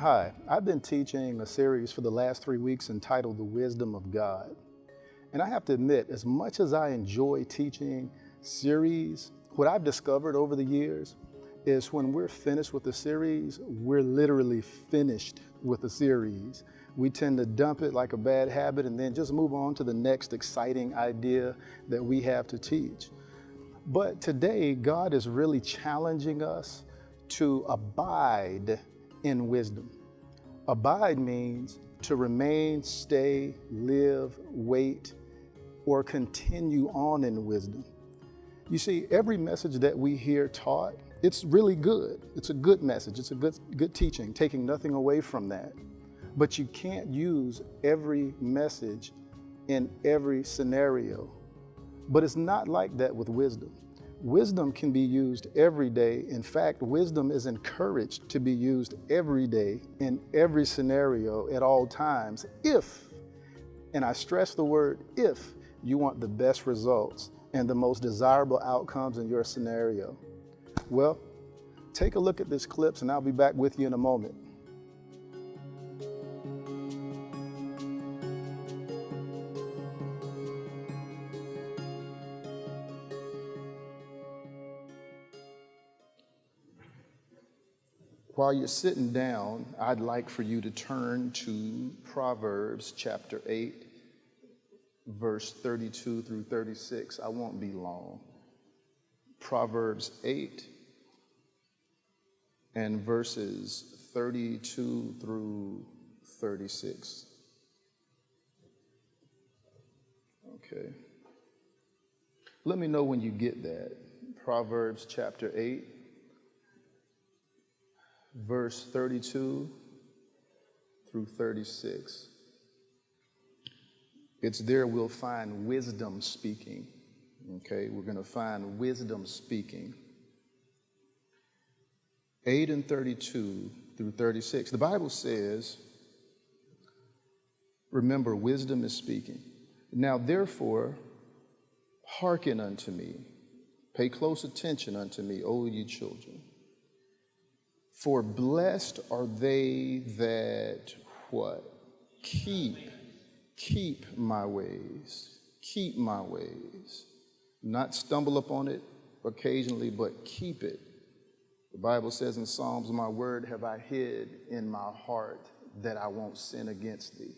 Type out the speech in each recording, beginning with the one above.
Hi, I've been teaching a series for the last 3 weeks entitled The Wisdom of God. And I have to admit, as much as I enjoy teaching series, what I've discovered over the years is when we're finished with the series, we're literally finished with the series. We tend to dump it like a bad habit and then just move on to the next exciting idea that we have to teach. But today, God is really challenging us to abide in wisdom. Abide means to remain, stay, live, wait, or continue on in wisdom. You see, every message that we hear taught, it's really good. It's a good message. It's a good teaching, taking nothing away from that. But you can't use every message in every scenario. But it's not like that with wisdom. Wisdom can be used every day. In fact, wisdom is encouraged to be used every day in every scenario at all times if, and I stress the word if, you want the best results and the most desirable outcomes in your scenario. Well, take a look at this clip and I'll be back with you in a moment. While you're sitting down, I'd like for you to turn to Proverbs chapter 8, verse 32 through 36. I won't be long. Proverbs 8 and verses 32 through 36. Okay. Let me know when you get that. Proverbs chapter 8. Verse 32 through 36. It's there we'll find wisdom speaking. Okay, we're going to find wisdom speaking. 8 and 32 through 36. The Bible says, remember, wisdom is speaking. Now, therefore, hearken unto me. Pay close attention unto me, O ye children. For blessed are they that, what? Keep my ways. Keep my ways. Not stumble upon it occasionally, but keep it. The Bible says in Psalms, my word have I hid in my heart that I won't sin against thee.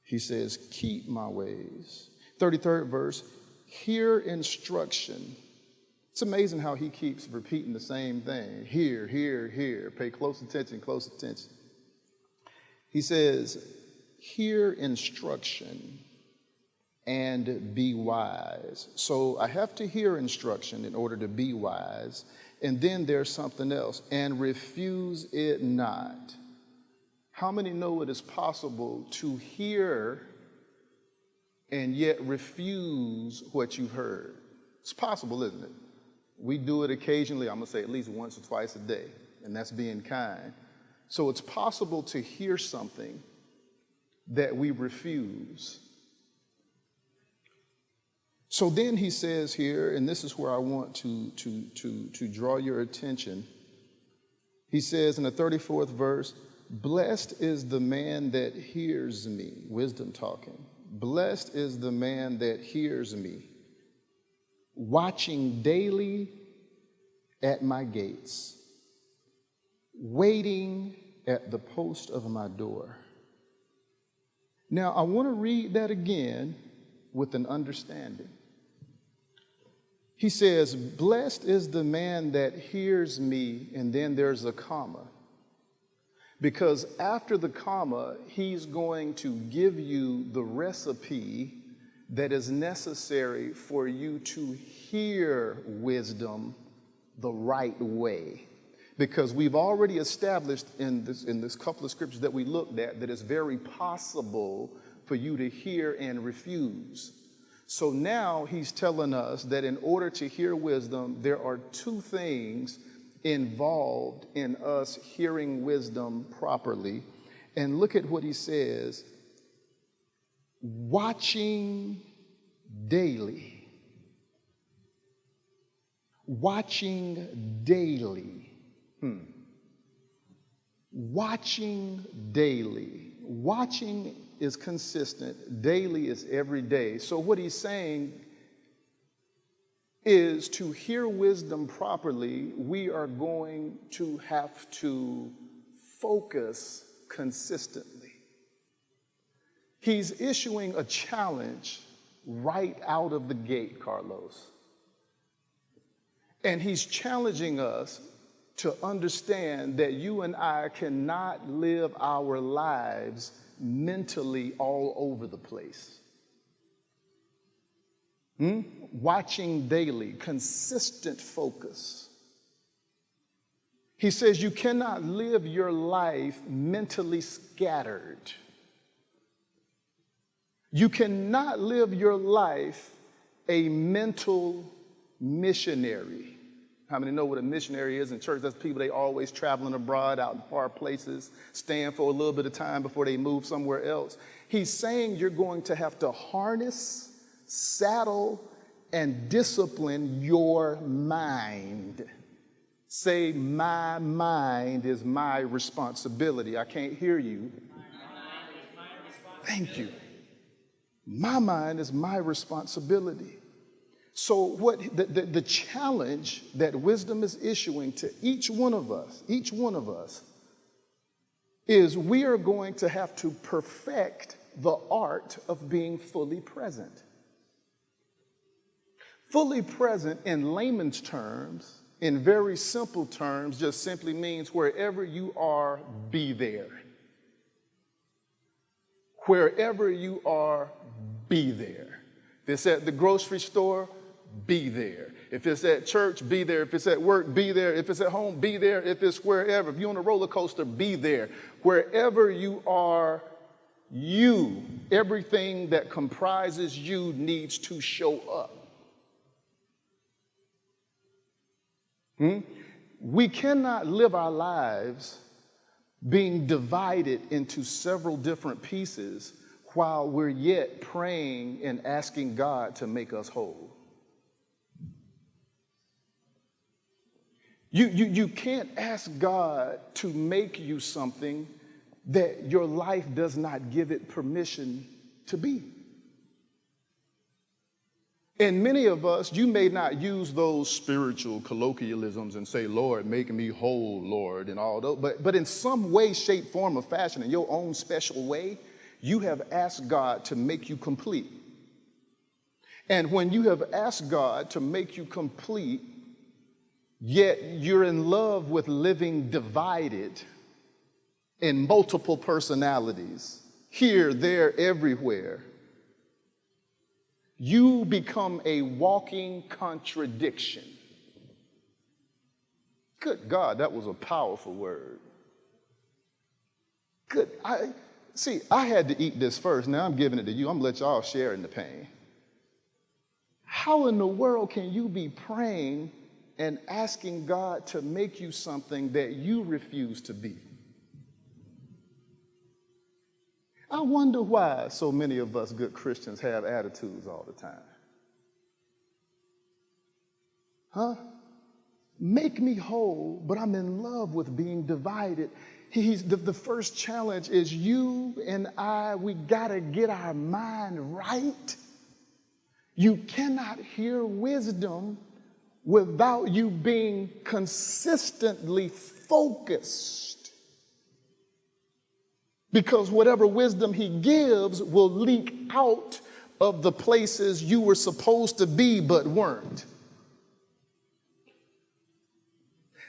He says, keep my ways. 33rd verse, hear instruction. It's amazing how he keeps repeating the same thing. Hear, hear, hear. Pay close attention, close attention. He says, hear instruction and be wise. So I have to hear instruction in order to be wise. And then there's something else, and refuse it not. How many know it is possible to hear and yet refuse what you've heard? It's possible, isn't it? We do it occasionally, I'm going to say at least once or twice a day, and that's being kind. So it's possible to hear something that we refuse. So then he says here, and this is where I want to draw your attention. He says in the 34th verse, blessed is the man that hears me, wisdom talking. Blessed is the man that hears me, watching daily at my gates, waiting at the post of my door. Now, I want to read that again with an understanding. He says, blessed is the man that hears me, and then there's a comma. Because after the comma, he's going to give you the recipe that is necessary for you to hear wisdom the right way. Because we've already established in this couple of scriptures that we looked at that it's very possible for you to hear and refuse. So now he's telling us that in order to hear wisdom, there are two things involved in us hearing wisdom properly. And look at what he says. Watching daily. Watching daily. watching daily. Watching is consistent. Daily is every day. So what he's saying is, to hear wisdom properly, we are going to have to focus consistently. He's issuing a challenge right out of the gate, Carlos. And he's challenging us to understand that you and I cannot live our lives mentally all over the place. Watching daily, consistent focus. He says you cannot live your life mentally scattered. You cannot live your life a mental missionary. How many know what a missionary is in church? That's people, they always traveling abroad, out in far places, staying for a little bit of time before they move somewhere else. He's saying you're going to have to harness, saddle, and discipline your mind. Say, my mind is my responsibility. I can't hear you. Thank you. My mind is my responsibility. So what the challenge that wisdom is issuing to each one of us is we are going to have to perfect the art of being fully present. Fully present in layman's terms, in very simple terms, just simply means wherever you are, be there. Wherever you are, be there. If it's at the grocery store, be there. If it's at church, be there. If it's at work, be there. If it's at home, be there. If it's wherever. If you're on a roller coaster, be there. Wherever you are, you, everything that comprises you needs to show up. We cannot live our lives being divided into several different pieces while we're yet praying and asking God to make us whole. You can't ask God to make you something that your life does not give it permission to be. And many of us, you may not use those spiritual colloquialisms and say, Lord, make me whole, Lord, and all those, but in some way, shape, form, or fashion, in your own special way, you have asked God to make you complete. And when you have asked God to make you complete, yet you're in love with living divided in multiple personalities, here, there, everywhere, you become a walking contradiction. Good God, that was a powerful word. Good. I had to eat this first. Now I'm giving it to you. I'm going to let y'all share in the pain. How in the world can you be praying and asking God to make you something that you refuse to be? I wonder why so many of us good Christians have attitudes all the time. Make me whole, but I'm in love with being divided. The first challenge is you and I, we got to get our mind right. You cannot hear wisdom without you being consistently focused. Because whatever wisdom he gives will leak out of the places you were supposed to be but weren't.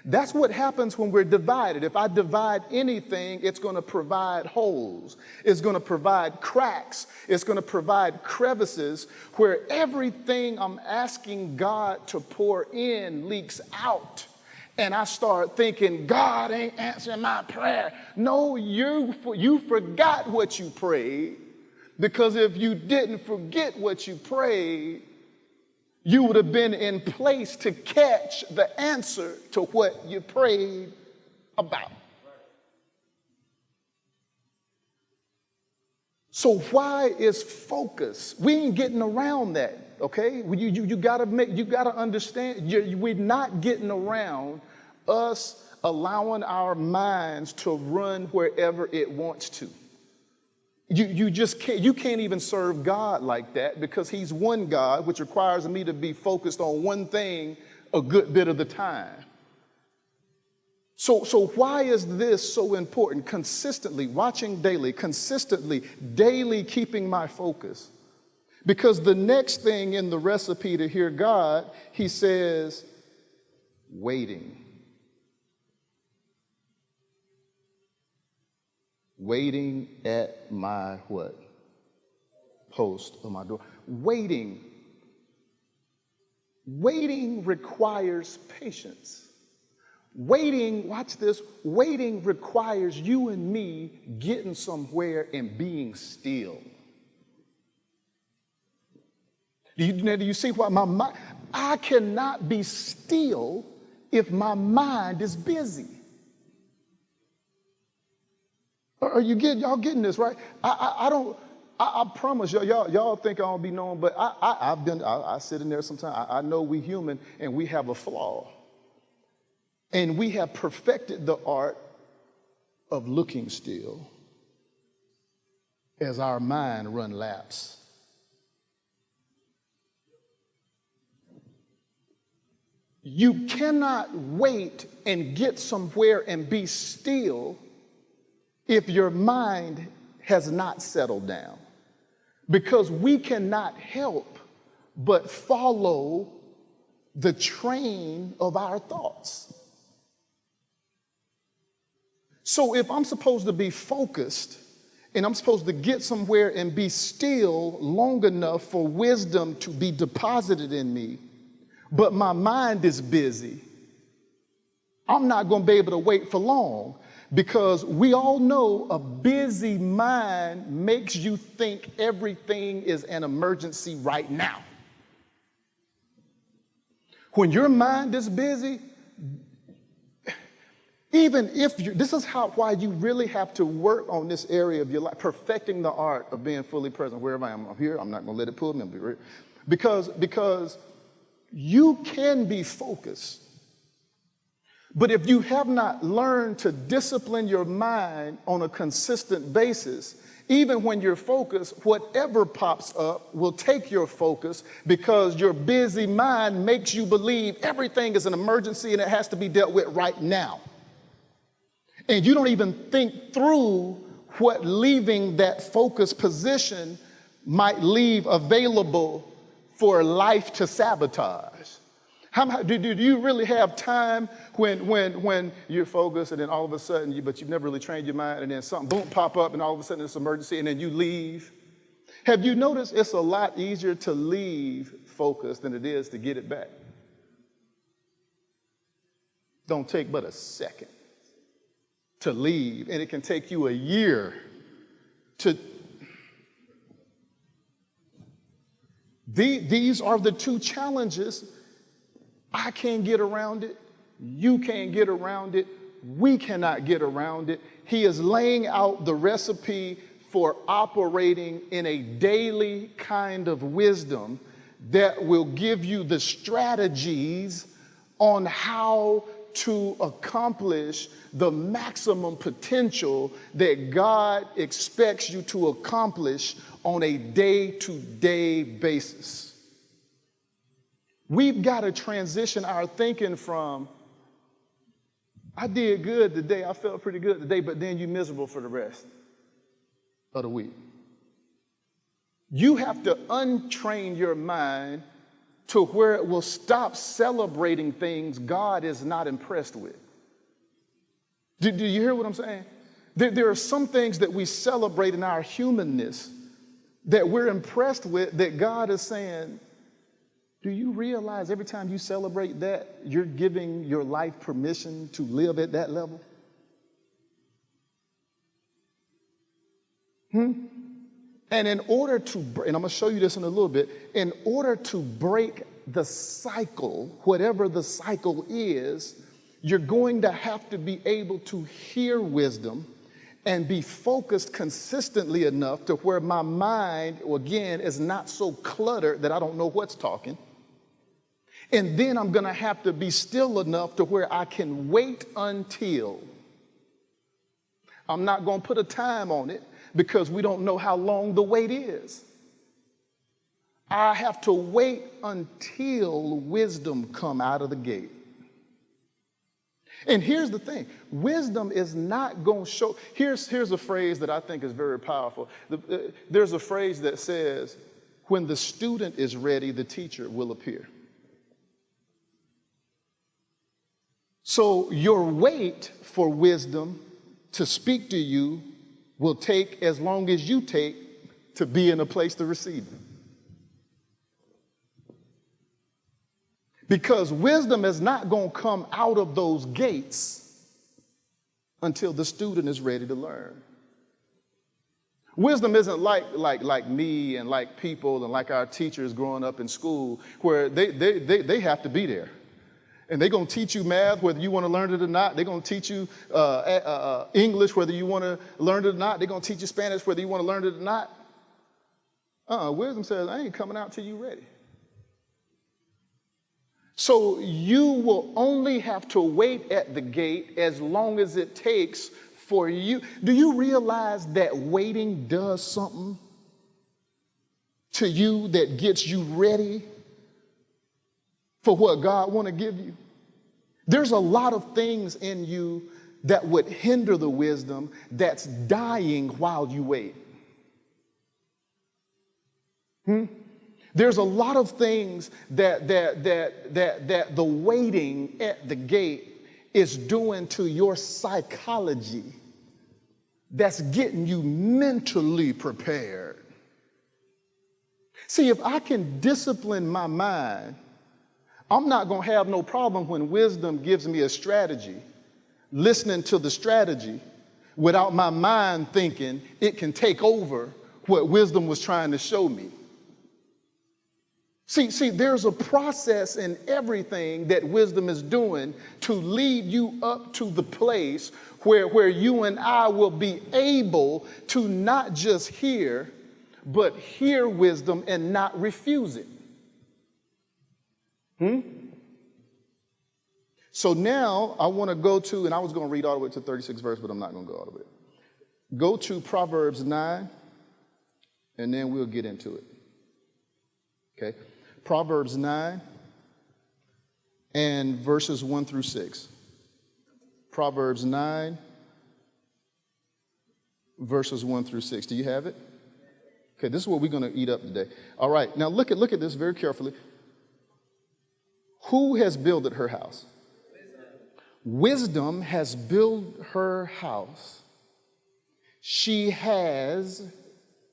That's what happens when we're divided. If I divide anything, it's going to provide holes. It's going to provide cracks. It's going to provide crevices where everything I'm asking God to pour in leaks out. And I start thinking, God ain't answering my prayer. No, you forgot what you prayed, because if you didn't forget what you prayed, you would have been in place to catch the answer to what you prayed about. So why is focus? We ain't getting around that, okay? You gotta understand, we're not getting around us allowing our minds to run wherever it wants to. You just can't, you can't even serve God like that, because he's one God, which requires me to be focused on one thing a good bit of the time. So why is this so important? Consistently, watching daily, consistently, daily keeping my focus. Because the next thing in the recipe to hear God, he says, waiting. Waiting at my what? Post of my door. Waiting. Waiting requires patience. Waiting, watch this, waiting requires you and me getting somewhere and being still. Do you see why my mind, I cannot be still if my mind is busy. Are you y'all getting this, right? I promise y'all think I don't be known, but I sit in there sometimes. I know we human and we have a flaw. And we have perfected the art of looking still as our mind run laps. You cannot wait and get somewhere and be still if your mind has not settled down. Because we cannot help but follow the train of our thoughts. So if I'm supposed to be focused and I'm supposed to get somewhere and be still long enough for wisdom to be deposited in me, but my mind is busy, I'm not going to be able to wait for long, because we all know a busy mind makes you think everything is an emergency right now. When your mind is busy, even if this is why you really have to work on this area of your life, perfecting the art of being fully present wherever I am. I'm here. I'm not going to let it pull me. Because you can be focused, but if you have not learned to discipline your mind on a consistent basis, even when you're focused, whatever pops up will take your focus, because your busy mind makes you believe everything is an emergency and it has to be dealt with right now. And you don't even think through what leaving that focused position might leave available for life to sabotage. Do you really have time when you're focused and then all of a sudden, but you've never really trained your mind, and then something, boom, pop up and all of a sudden it's an emergency and then you leave? Have you noticed it's a lot easier to leave focus than it is to get it back? Don't take but a second to leave, and it can take you a year to. These are the two challenges. I can't get around it. You can't get around it. We cannot get around it. He is laying out the recipe for operating in a daily kind of wisdom that will give you the strategies on how to accomplish the maximum potential that God expects you to accomplish on a day-to-day basis. We've got to transition our thinking from, I did good today, I felt pretty good today, but then you're miserable for the rest of the week. You have to untrain your mind to where it will stop celebrating things God is not impressed with. Do you hear what I'm saying? There are some things that we celebrate in our humanness that we're impressed with, that God is saying, do you realize every time you celebrate that, you're giving your life permission to live at that level? And in order to, and I'm going to show you this in a little bit, in order to break the cycle, whatever the cycle is, you're going to have to be able to hear wisdom and be focused consistently enough to where my mind, again, is not so cluttered that I don't know what's talking. And then I'm going to have to be still enough to where I can wait until. I'm not going to put a time on it because we don't know how long the wait is. I have to wait until wisdom come out of the gate. And here's the thing. Wisdom is not going to show. Here's a phrase that I think is very powerful. There's a phrase that says, when the student is ready, the teacher will appear. So your wait for wisdom to speak to you will take as long as you take to be in a place to receive it. Because wisdom is not going to come out of those gates until the student is ready to learn. Wisdom isn't like me and like people and like our teachers growing up in school where they have to be there. And they're going to teach you math whether you want to learn it or not. They're going to teach you English whether you want to learn it or not. They're going to teach you Spanish whether you want to learn it or not. Wisdom says, I ain't coming out till you're ready. So you will only have to wait at the gate as long as it takes for you. Do you realize that waiting does something to you that gets you ready for what God want to give you? There's a lot of things in you that would hinder the wisdom that's dying while you wait. There's a lot of things that the waiting at the gate is doing to your psychology that's getting you mentally prepared. See, if I can discipline my mind, I'm not going to have no problem when wisdom gives me a strategy, listening to the strategy without my mind thinking it can take over what wisdom was trying to show me. See, there's a process in everything that wisdom is doing to lead you up to the place where you and I will be able to not just hear, but hear wisdom and not refuse it. So now I want to go to, and I was going to read all the way to 36 verse, but I'm not going to go all the way. Go to Proverbs 9, and then we'll get into it. Okay? Proverbs 9 and verses 1 through 6. Proverbs 9, verses 1 through 6. Do you have it? Okay, this is what we're going to eat up today. All right, now look at this very carefully. Who has builded her house? Wisdom has built her house. She has,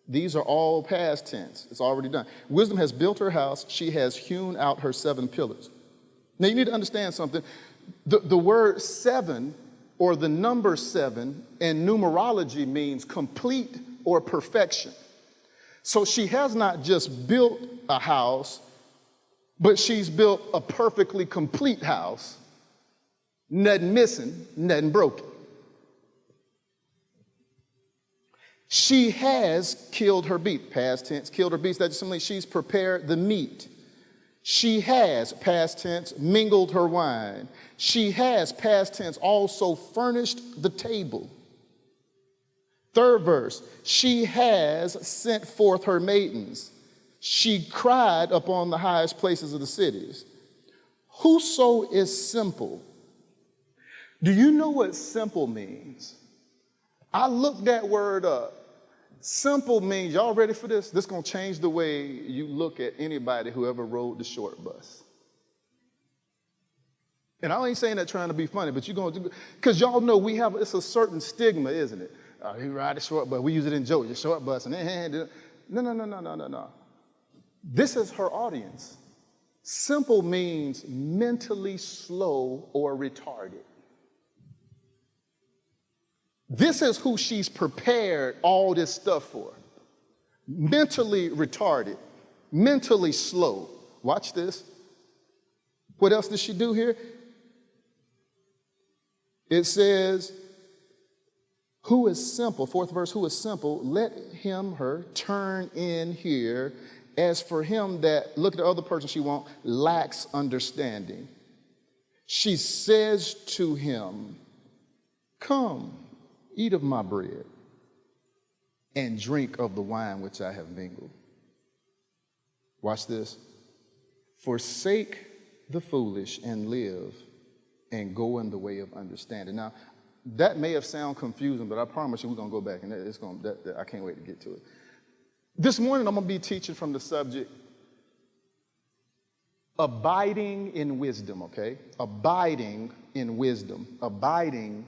these are all past tense. It's already done. Wisdom has built her house. She has hewn out her 7 pillars. Now you need to understand something. The word 7 or the number 7 in numerology means complete or perfection. So she has not just built a house, but she's built a perfectly complete house. Nothing missing, nothing broken. She has killed her beast, past tense, killed her beast. That just means she's prepared the meat. She has, past tense, mingled her wine. She has, past tense, also furnished the table. Third verse, she has sent forth her maidens. She cried upon the highest places of the cities. Whoso is simple. Do you know what simple means? I looked that word up. Simple means, y'all ready for this? This is going to change the way you look at anybody who ever rode the short bus. And I ain't saying that trying to be funny, but you're going to do, because y'all know it's a certain stigma, isn't it? He ride the short bus. We use it in jokes, the short bus. And no. This is her audience. Simple means mentally slow or retarded. This is who she's prepared all this stuff for. Mentally retarded, mentally slow. Watch this. What else does she do here? It says, who is simple, fourth verse, who is simple, let him, her, turn in here as for him that, look at the other person she wants, lacks understanding. She says to him, come, eat of my bread and drink of the wine which I have mingled. Watch this. Forsake the foolish and live and go in the way of understanding. Now, that may have sounded confusing, but I promise you we're going to go back, and I can't wait to get to it. This morning, I'm going to be teaching from the subject, abiding in wisdom, okay? Abiding in wisdom. Abiding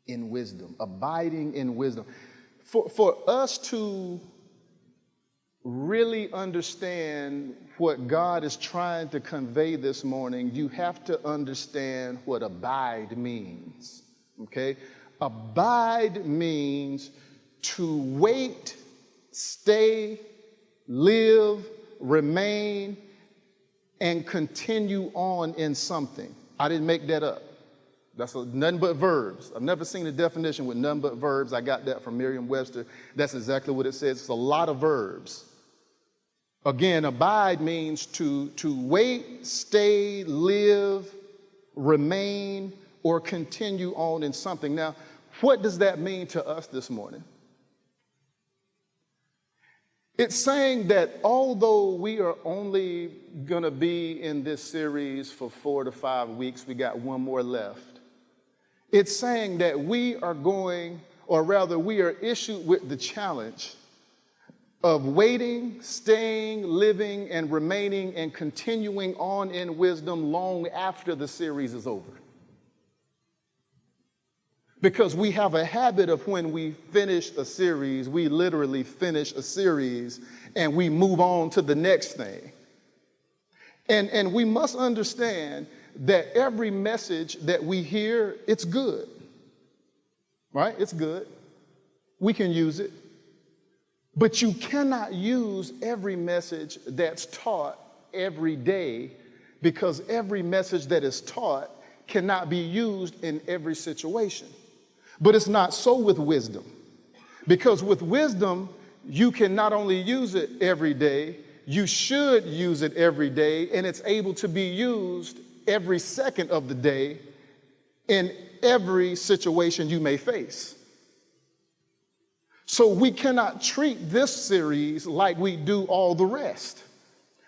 in wisdom. Abiding in wisdom. For us to really understand what God is trying to convey this morning, you have to understand what abide means, okay? Abide means to wait, stay, live, remain, and continue on in something. I didn't make that up. That's nothing but verbs. I've never seen a definition with nothing but verbs. I got that from Merriam-Webster. That's exactly what it says. It's a lot of verbs. Again, abide means to wait, stay, live, remain, or continue on in something. Now, what does that mean to us this morning? It's saying that although we are only going to be in this series for 4 to 5 weeks, we got one more left. It's saying that we are going, or rather we are issued with the challenge of waiting, staying, living, and remaining and continuing on in wisdom long after the series is over. Because we have a habit of when we finish a series, we literally finish a series and we move on to the next thing. And we must understand that every message that we hear, it's good, right? It's good. We can use it. But you cannot use every message that's taught every day, because every message that is taught cannot be used in every situation. But it's not so with wisdom, because with wisdom, you can not only use it every day, you should use it every day, and it's able to be used every second of the day in every situation you may face. So we cannot treat this series like we do all the rest.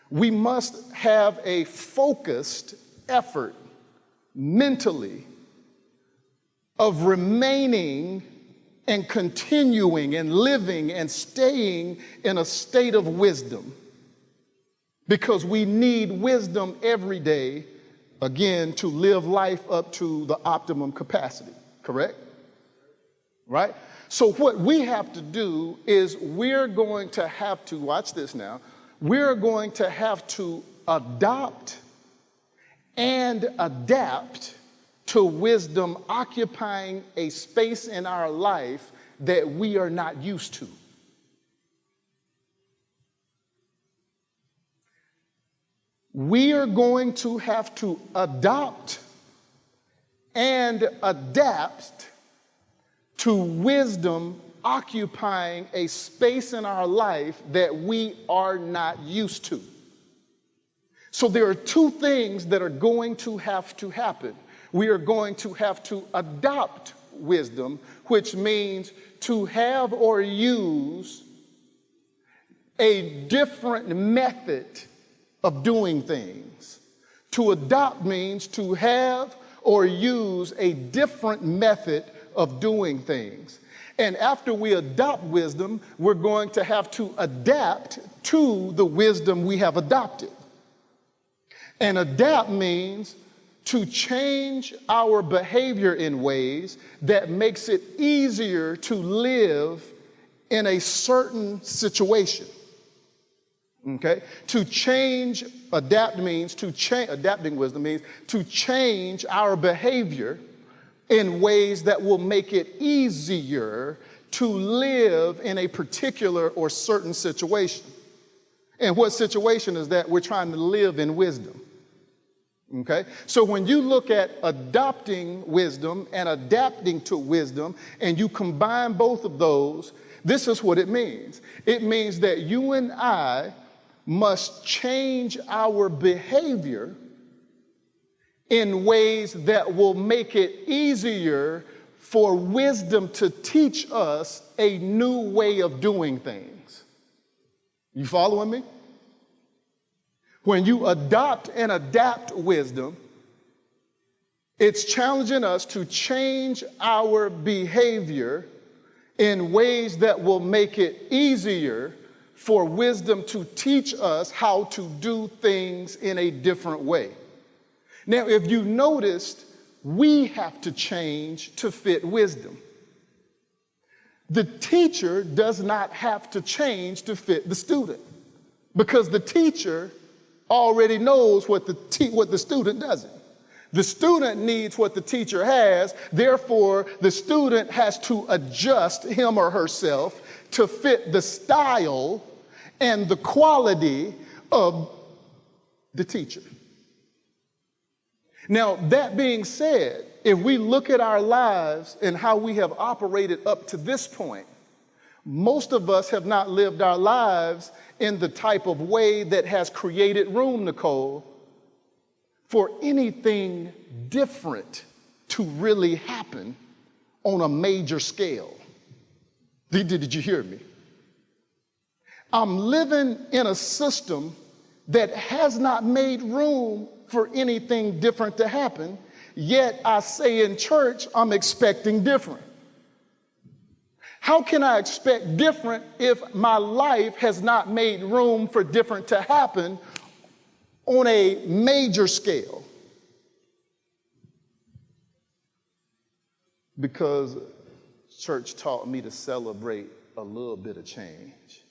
We must have a focused effort mentally of remaining and continuing and living and staying in a state of wisdom, because we need wisdom every day, again, to live life up to the optimum capacity, correct? Right? So what we have to do is we're going to have to, watch this now, we're going to have to adopt and adapt to wisdom occupying a space in our life that we are not used to. We are going to have to adopt and adapt to wisdom occupying a space in our life that we are not used to. So there are two things that are going to have to happen. We are going to have to adopt wisdom, which means to have or use a different method of doing things. To adopt means to have or use a different method of doing things. And after we adopt wisdom, we're going to have to adapt to the wisdom we have adopted. And adapt means to change our behavior in ways that makes it easier to live in a certain situation. Okay? To change, adapt means to change, adapting wisdom means to change our behavior in ways that will make it easier to live in a particular or certain situation. And what situation is that? We're trying to live in wisdom. Okay? So when you look at adopting wisdom and adapting to wisdom, and you combine both of those, This is what it means. It means that you and I must change our behavior in ways that will make it easier for wisdom to teach us a new way of doing things. You following me? When you adopt and adapt wisdom, it's challenging us to change our behavior in ways that will make it easier for wisdom to teach us how to do things in a different way. Now, if you noticed, we have to change to fit wisdom. The teacher does not have to change to fit the student, because the teacher already knows what the student doesn't. The student needs what the teacher has, therefore the student has to adjust him or herself to fit the style and the quality of the teacher. Now, that being said, if we look at our lives and how we have operated up to this point, most of us have not lived our lives in the type of way that has created room, Nicole, for anything different to really happen on a major scale. Did you hear me? I'm living in a system that has not made room for anything different to happen, yet I say in church, I'm expecting different. How can I expect different if my life has not made room for different to happen on a major scale? Because church taught me to celebrate a little bit of change.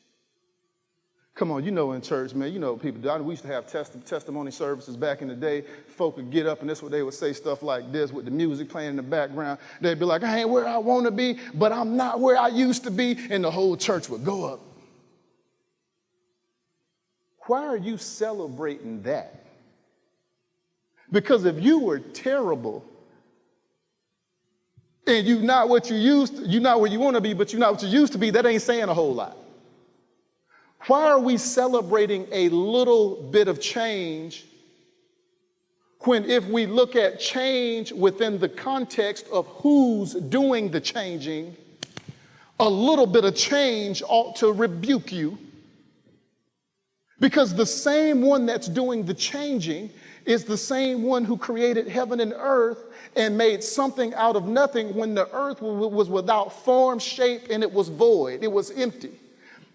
Come on, you know in church, man, you know people do. We used to have testimony services back in the day. Folk would get up and this is what they would say, stuff like this with the music playing in the background. They'd be like, I ain't where I want to be, but I'm not where I used to be. And the whole church would go up. Why are you celebrating that? Because if you were terrible and you're not what you used to, you're not where you want to be, but you're not what you used to be, that ain't saying a whole lot. Why are we celebrating a little bit of change when if we look at change within the context of who's doing the changing, a little bit of change ought to rebuke you? Because the same one that's doing the changing is the same one who created heaven and earth and made something out of nothing when the earth was without form, shape, and it was void. It was empty.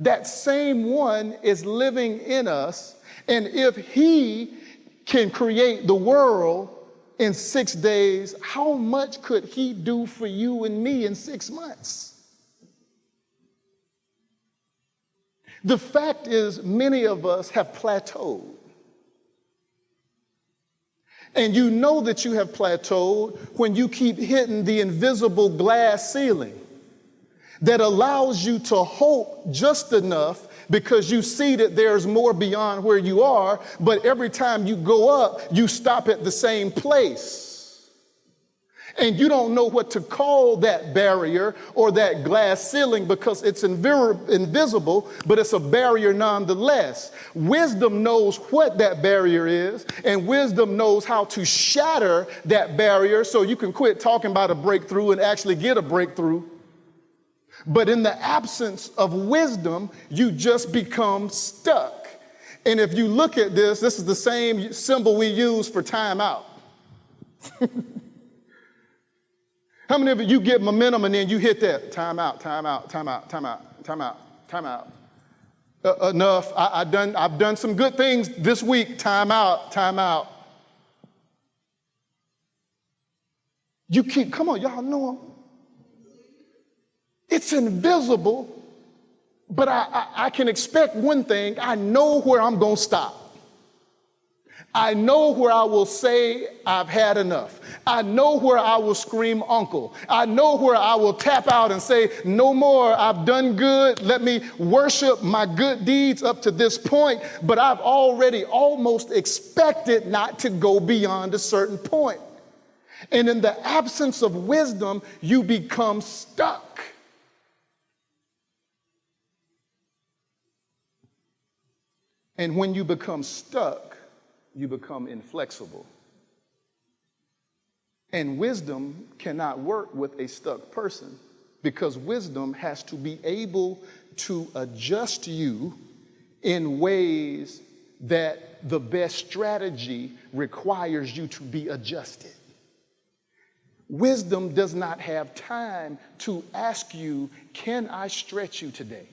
That same one is living in us, and if he can create the world in 6 days, how much could he do for you and me in 6 months? The fact is, many of us have plateaued. And you know that you have plateaued when you keep hitting the invisible glass ceiling that allows you to hope just enough because you see that there's more beyond where you are, but every time you go up, you stop at the same place. And you don't know what to call that barrier or that glass ceiling because it's invisible, but it's a barrier nonetheless. Wisdom knows what that barrier is, and wisdom knows how to shatter that barrier so you can quit talking about a breakthrough and actually get a breakthrough. But in the absence of wisdom, you just become stuck. And if you look at this is the same symbol we use for time out. How many of you get momentum and then you hit that? Time out, time out, time out, time out, time out, time out. Enough. I've done some good things this week. Time out, time out. You keep, come on, y'all know them. It's invisible, but I can expect one thing. I know where I'm going to stop. I know where I will say I've had enough. I know where I will scream uncle. I know where I will tap out and say, no more, I've done good. Let me worship my good deeds up to this point. But I've already almost expected not to go beyond a certain point. And in the absence of wisdom, you become stuck. And when you become stuck, you become inflexible. And wisdom cannot work with a stuck person, because wisdom has to be able to adjust you in ways that the best strategy requires you to be adjusted. Wisdom does not have time to ask you, can I stretch you today?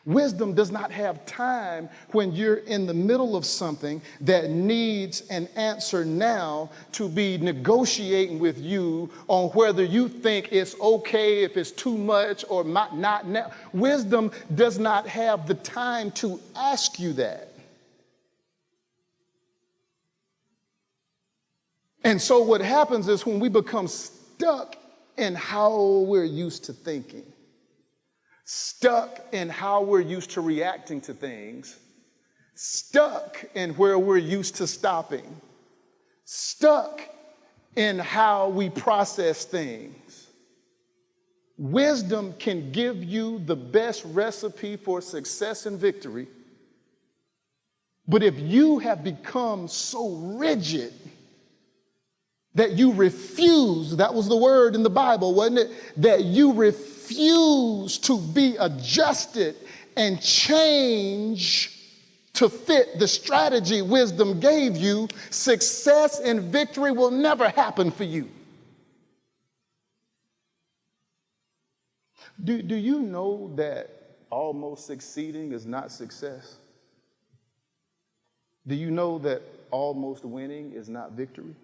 Wisdom does not have time when you're in the middle of something that needs an answer now to be negotiating with you on whether you think it's okay, if it's too much or not now. Wisdom does not have the time to ask you that. And so what happens is when we become stuck in how we're used to thinking, stuck in how we're used to reacting to things, stuck in where we're used to stopping, stuck in how we process things. Wisdom can give you the best recipe for success and victory, but if you have become so rigid that you refuse, that was the word in the Bible, wasn't it? That you refuse to be adjusted and change to fit the strategy wisdom gave you, success and victory will never happen for you. Do you know that almost succeeding is not success? Do you know that almost winning is not victory?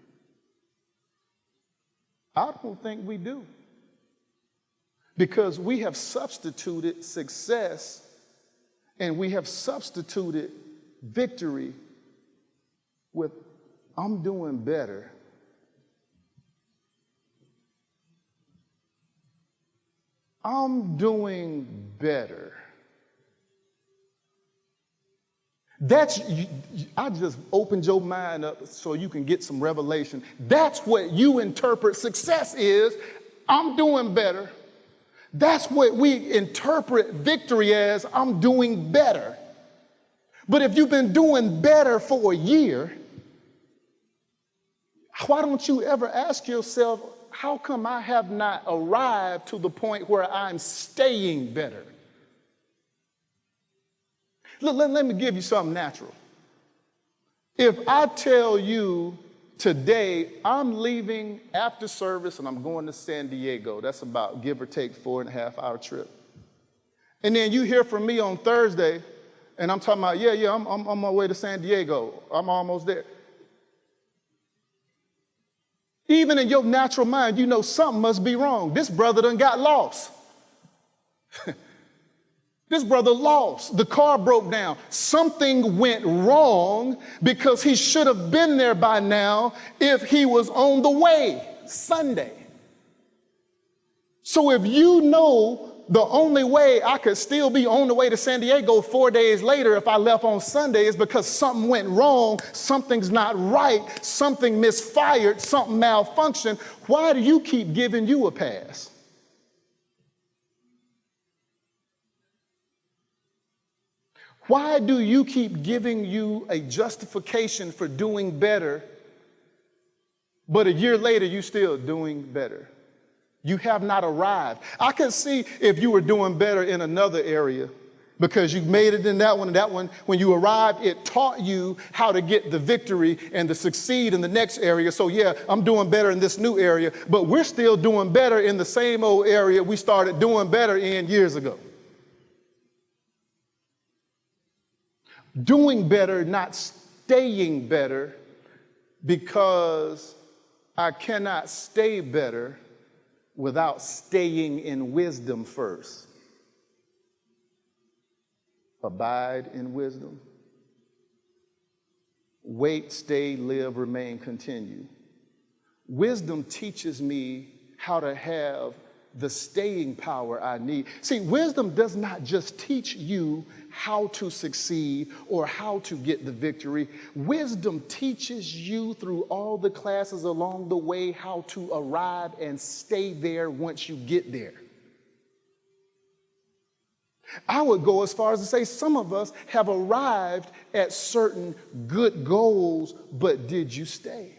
I don't think we do. Because we have substituted success and we have substituted victory with, I'm doing better. I'm doing better. I just opened your mind up so you can get some revelation. That's what you interpret success is. I'm doing better. That's what we interpret victory as. I'm doing better. But if you've been doing better for a year, why don't you ever ask yourself, how come I have not arrived to the point where I'm staying better? Look, let me give you something natural. If I tell you today I'm leaving after service and I'm going to San Diego, that's about give or take 4.5-hour trip. And then you hear from me on Thursday and I'm talking about, I'm on my way to San Diego. I'm almost there. Even in your natural mind, you know something must be wrong. This brother done got lost. This brother lost. The car broke down. Something went wrong because he should have been there by now if he was on the way Sunday. So if you know the only way I could still be on the way to San Diego 4 days later if I left on Sunday is because something went wrong, something's not right, something misfired, something malfunctioned, why do you keep giving you a pass? Why do you keep giving you a justification for doing better, but a year later you're still doing better? You have not arrived. I can see if you were doing better in another area because you made it in that one and that one. When you arrived, it taught you how to get the victory and to succeed in the next area. So yeah, I'm doing better in this new area, but we're still doing better in the same old area we started doing better in years ago. Doing better, not staying better, because I cannot stay better without staying in wisdom first. Abide in wisdom. Wait, stay, live, remain, continue. Wisdom teaches me how to have the staying power I need. See, wisdom does not just teach you how to succeed or how to get the victory. Wisdom teaches you through all the classes along the way how to arrive and stay there once you get there. I would go as far as to say some of us have arrived at certain good goals, but did you stay?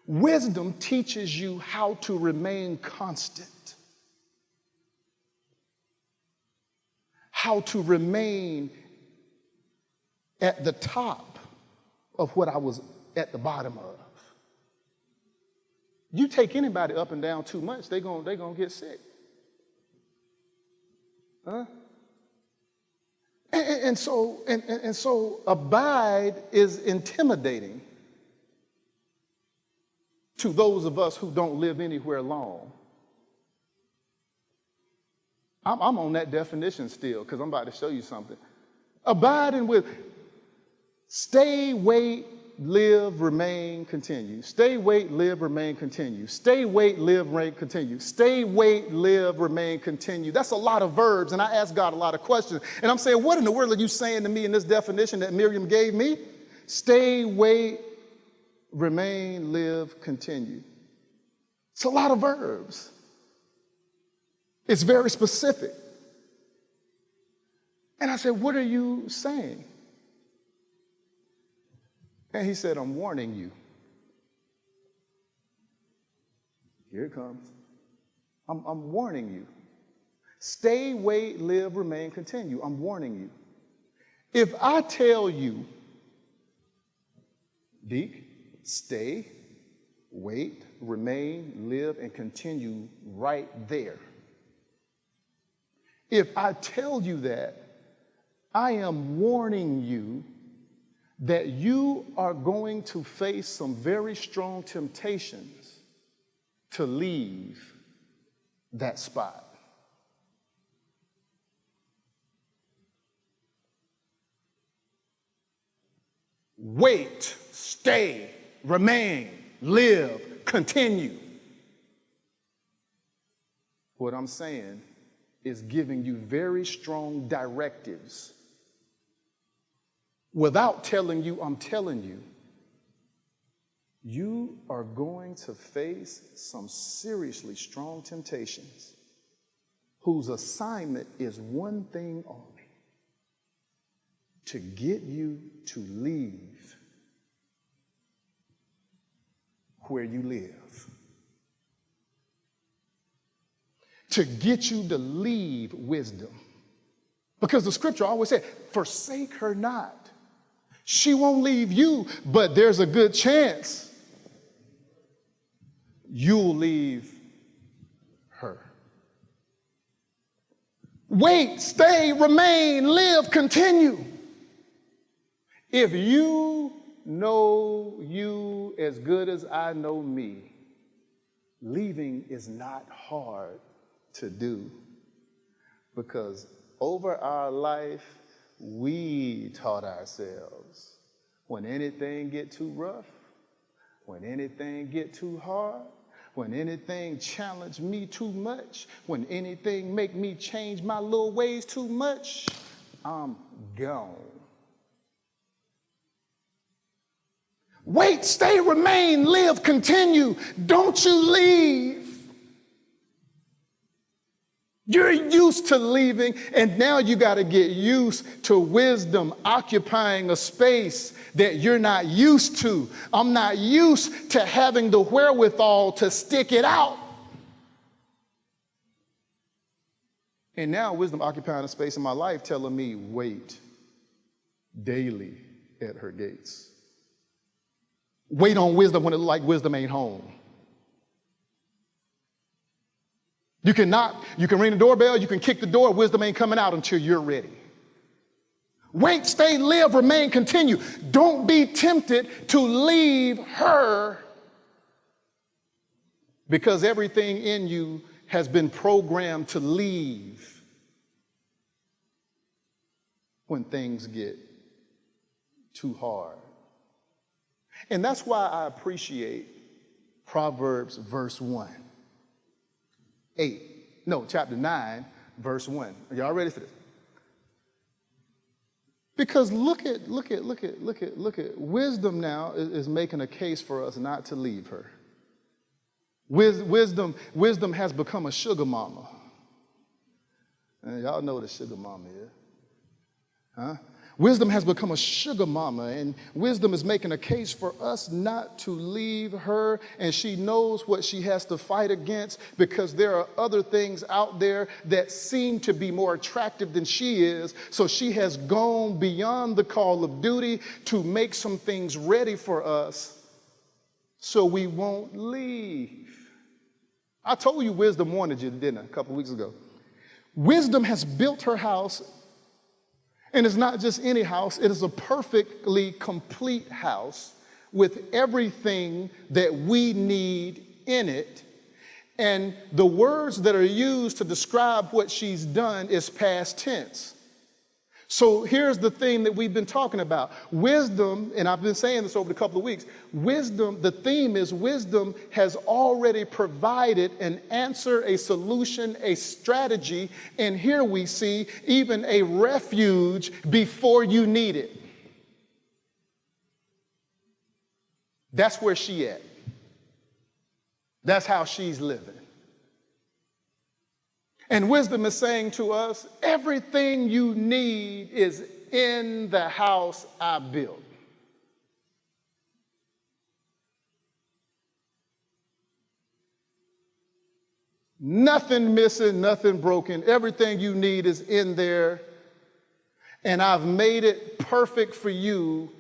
Wisdom teaches you how to remain constant, how to remain at the top of what I was at the bottom of. You take anybody up and down too much, they're gonna get sick. Huh? And so abide is intimidating to those of us who don't live anywhere long. I'm on that definition still because I'm about to show you something. Abiding with stay, wait, live, remain, continue. Stay, wait, live, remain, continue. Stay, wait, live, remain, continue. Stay, wait, live, remain, continue. That's a lot of verbs, and I ask God a lot of questions. And I'm saying, what in the world are you saying to me in this definition that Miriam gave me? Stay, wait, remain, live, continue. It's a lot of verbs. It's very specific. And I said, what are you saying? And he said, I'm warning you. Here it comes. I'm warning you. Stay, wait, live, remain, continue. I'm warning you. If I tell you, Deke, stay, wait, remain, live, and continue right there. If I tell you that, I am warning you that you are going to face some very strong temptations to leave that spot. Wait, stay, remain, live, continue. What I'm saying is giving you very strong directives. Without telling you, I'm telling you, you are going to face some seriously strong temptations whose assignment is one thing only: to get you to leave where you live. To get you to leave wisdom. Because the scripture always said, forsake her not. She won't leave you, but there's a good chance you'll leave her. Wait, stay, remain, live, continue. If you know you as good as I know me, leaving is not hard to do, because over our life, we taught ourselves when anything get too rough, when anything get too hard, when anything challenge me too much, when anything make me change my little ways too much, I'm gone. Wait, stay, remain, live, continue. Don't you leave. You're used to leaving, and now you got to get used to wisdom occupying a space that you're not used to. I'm not used to having the wherewithal to stick it out. And now wisdom occupying a space in my life telling me, wait daily at her gates. Wait on wisdom when it looks like wisdom ain't home. You can ring the doorbell, you can kick the door, wisdom ain't coming out until you're ready. Wait, stay, live, remain, continue. Don't be tempted to leave her because everything in you has been programmed to leave when things get too hard. And that's why I appreciate Proverbs chapter 9, verse 1. Are y'all ready for this? Because look at wisdom now is making a case for us not to leave her. Wisdom has become a sugar mama. And y'all know what a sugar mama is. Huh? Wisdom has become a sugar mama, and wisdom is making a case for us not to leave her, and she knows what she has to fight against because there are other things out there that seem to be more attractive than she is. So she has gone beyond the call of duty to make some things ready for us so we won't leave. I told you wisdom wanted you, didn't I, a couple weeks ago? Wisdom has built her house. And it's not just any house, it is a perfectly complete house with everything that we need in it. And the words that are used to describe what she's done is past tense. So here's the thing that we've been talking about. Wisdom, and I've been saying this over the couple of weeks, wisdom, the theme is wisdom has already provided an answer, a solution, a strategy, and here we see even a refuge before you need it. That's where she at. That's how she's living. And wisdom is saying to us, everything you need is in the house I built. Nothing missing, nothing broken. Everything you need is in there. And I've made it perfect for you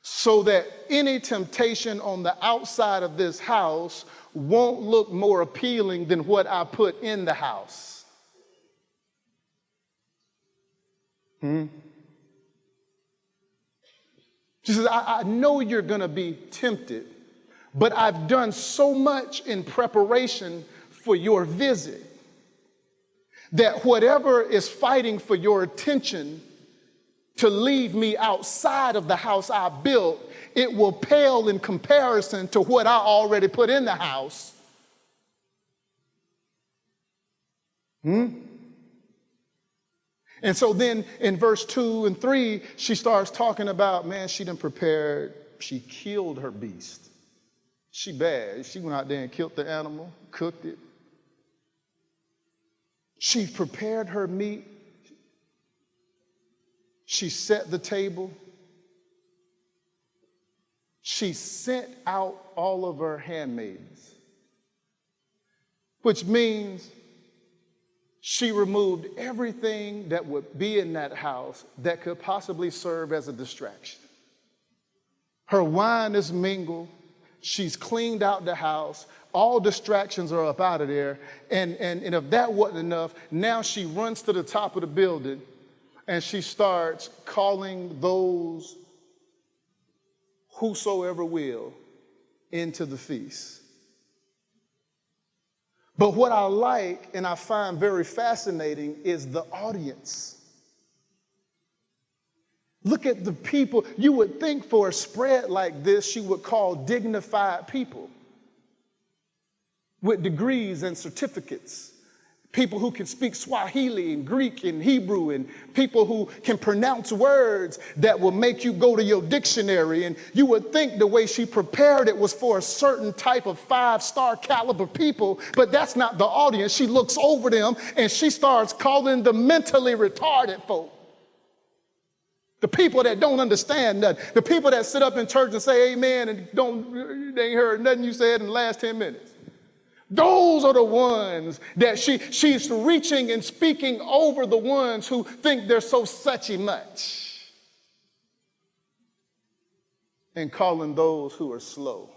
so that any temptation on the outside of this house won't look more appealing than what I put in the house. She says, I know you're going to be tempted, but I've done so much in preparation for your visit that whatever is fighting for your attention to leave me outside of the house I built, it will pale in comparison to what I already put in the house. And so then in verse 2 and 3, she starts talking about, man, she done prepared, she killed her beast. She bad. She went out there and killed the animal, cooked it. She prepared her meat. She set the table. She sent out all of her handmaidens, which means she removed everything that would be in that house that could possibly serve as a distraction. Her wine is mingled. She's cleaned out the house. All distractions are up out of there. And if that wasn't enough, now she runs to the top of the building and she starts calling those whosoever will into the feast. But what I like and I find very fascinating is the audience. Look at the people. You would think for a spread like this, she would call dignified people with degrees and certificates. People who can speak Swahili and Greek and Hebrew, and people who can pronounce words that will make you go to your dictionary. And you would think the way she prepared it was for a certain type of 5-star caliber people, but that's not the audience. She looks over them and she starts calling the mentally retarded folk. The people that don't understand nothing. The people that sit up in church and say amen and they ain't heard nothing you said in the last 10 minutes. Those are the ones that she's reaching and speaking over the ones who think they're so suchy much and calling those who are slow.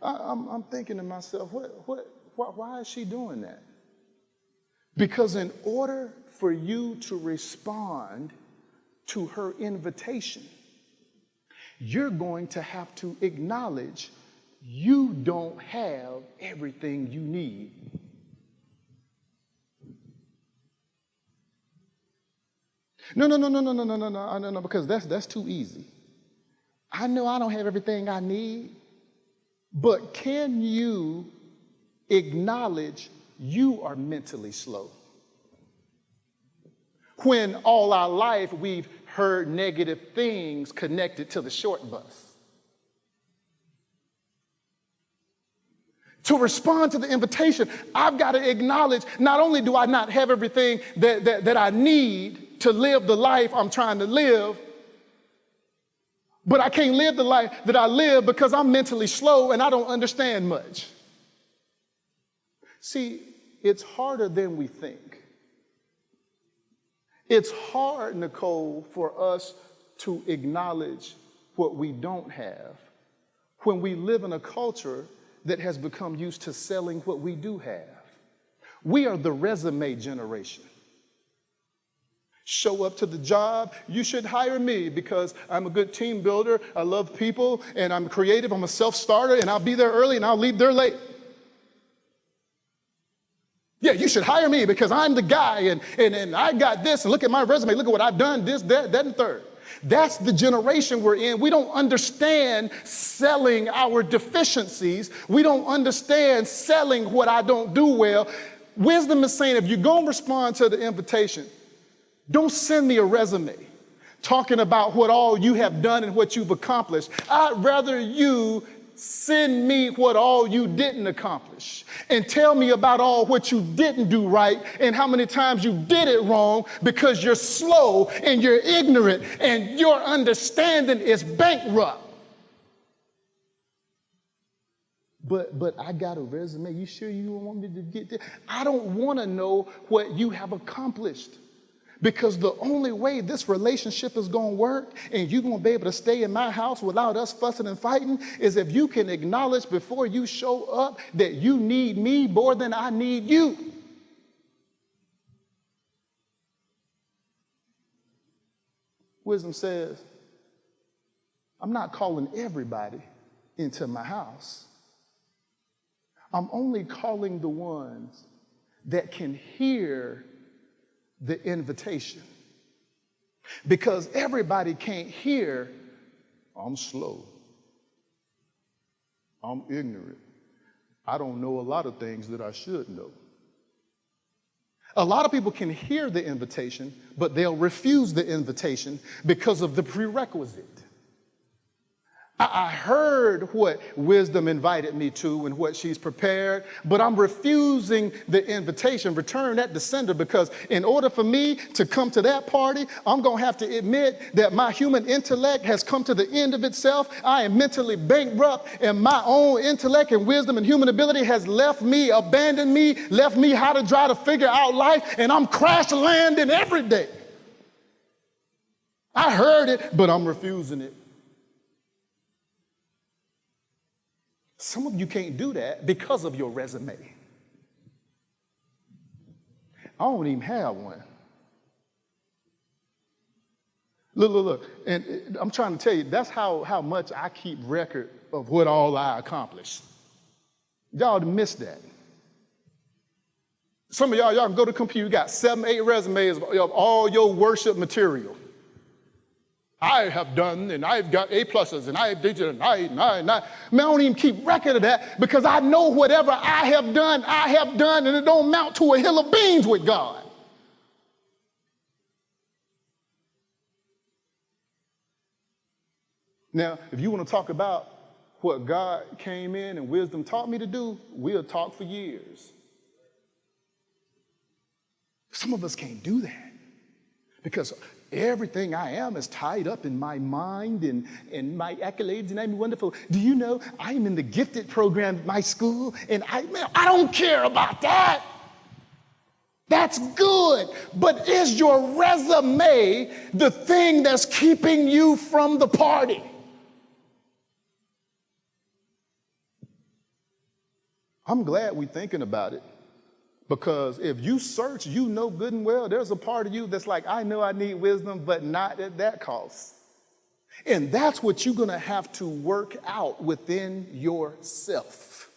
I'm thinking to myself, why is she doing that? Because in order for you to respond to her invitation, you're going to have to acknowledge you don't have everything you need. No, because that's too easy. I know I don't have everything I need, but can you acknowledge you are mentally slow? When all our life we've heard negative things connected to the short bus. To respond to the invitation, I've got to acknowledge not only do I not have everything that I need to live the life I'm trying to live, but I can't live the life that I live because I'm mentally slow and I don't understand much. See, it's harder than we think. It's hard, Nicole, for us to acknowledge what we don't have when we live in a culture that has become used to selling what we do have. We are the resume generation. Show up to the job, you should hire me because I'm a good team builder, I love people, and I'm creative, I'm a self-starter, and I'll be there early and I'll leave there late. Yeah, you should hire me because I'm the guy, and I got this, and look at my resume, look at what I've done, this, that, and third. That's the generation we're in. We don't understand selling our deficiencies. We don't understand selling what I don't do well. Wisdom is saying if you're going to respond to the invitation, don't send me a resume talking about what all you have done and what you've accomplished. I'd rather you send me what all you didn't accomplish and tell me about all what you didn't do right and how many times you did it wrong because you're slow and you're ignorant and your understanding is bankrupt. But I got a resume. You sure you don't want me to get there? I don't want to know what you have accomplished. Because the only way this relationship is going to work and you're going to be able to stay in my house without us fussing and fighting is if you can acknowledge before you show up that you need me more than I need you. Wisdom says, I'm not calling everybody into my house. I'm only calling the ones that can hear the invitation. Because everybody can't hear, I'm slow, I'm ignorant, I don't know a lot of things that I should know. A lot of people can hear the invitation, but they'll refuse the invitation because of the prerequisite. I heard what Wisdom invited me to and what she's prepared, but I'm refusing the invitation. Return that to sender, because in order for me to come to that party, I'm going to have to admit that my human intellect has come to the end of itself. I am mentally bankrupt, and my own intellect and wisdom and human ability has left me, abandoned me, left me how to try to figure out life, and I'm crash landing every day. I heard it, but I'm refusing it. Some of you can't do that because of your resume. I don't even have one. Look. And I'm trying to tell you, that's how much I keep record of what all I accomplished. Y'all missed that. Some of y'all can go to the computer, you got 7, 8 resumes of all your worship material. I have done, and I've got A+, and I did it, and I. Man, I don't even keep record of that because I know whatever I have done, and it don't amount to a hill of beans with God. Now, if you want to talk about what God came in and wisdom taught me to do, we'll talk for years. Some of us can't do that because everything I am is tied up in my mind and my accolades, and I'm wonderful. Do you know I'm in the gifted program at my school, and I don't care about that. That's good, but is your resume the thing that's keeping you from the party? I'm glad we're thinking about it. Because if you search, you know good and well, there's a part of you that's like, I know I need wisdom, but not at that cost. And that's what you're going to have to work out within yourself.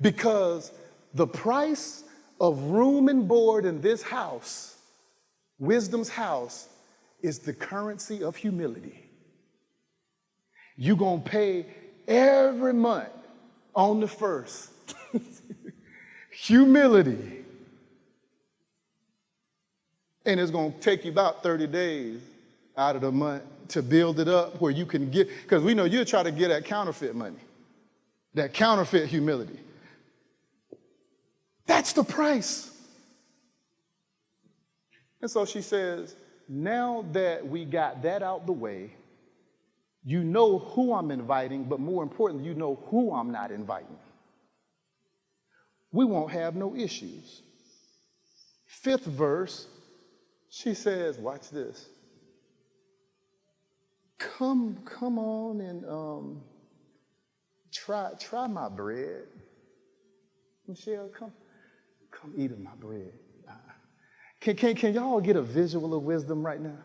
Because the price of room and board in this house, Wisdom's house, is the currency of humility. You're going to pay every month on the first. Humility. And it's going to take you about 30 days out of the month to build it up where you can get, because we know you'll try to get that counterfeit money. that counterfeit humility. That's the price. And so she says, now that we got that out the way, you know who I'm inviting, but more importantly, you know who I'm not inviting. We won't have no issues. 5th verse, she says, watch this. Come on and try my bread. Michelle, come eat of my bread. Can y'all get a visual of wisdom right now?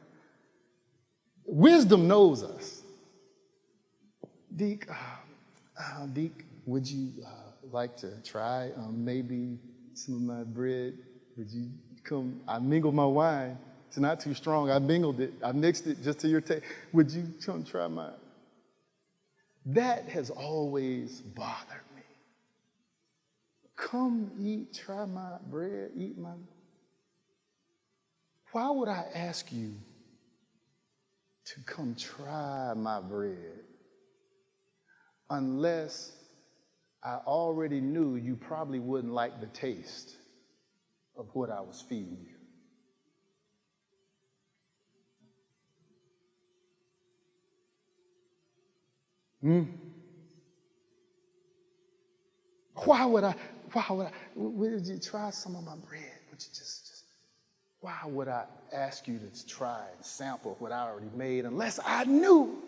Wisdom knows us. Deke, would you like to try maybe some of my bread? Would you come? I mingled my wine. It's not too strong. I mingled it. I mixed it just to your taste. Would you come try mine? That has always bothered me. Come eat, try my bread, eat my. Why would I ask you to come try my bread unless I already knew you probably wouldn't like the taste of what I was feeding you? Why would you try some of my bread? Would you why would I ask you to try and sample what I already made unless I knew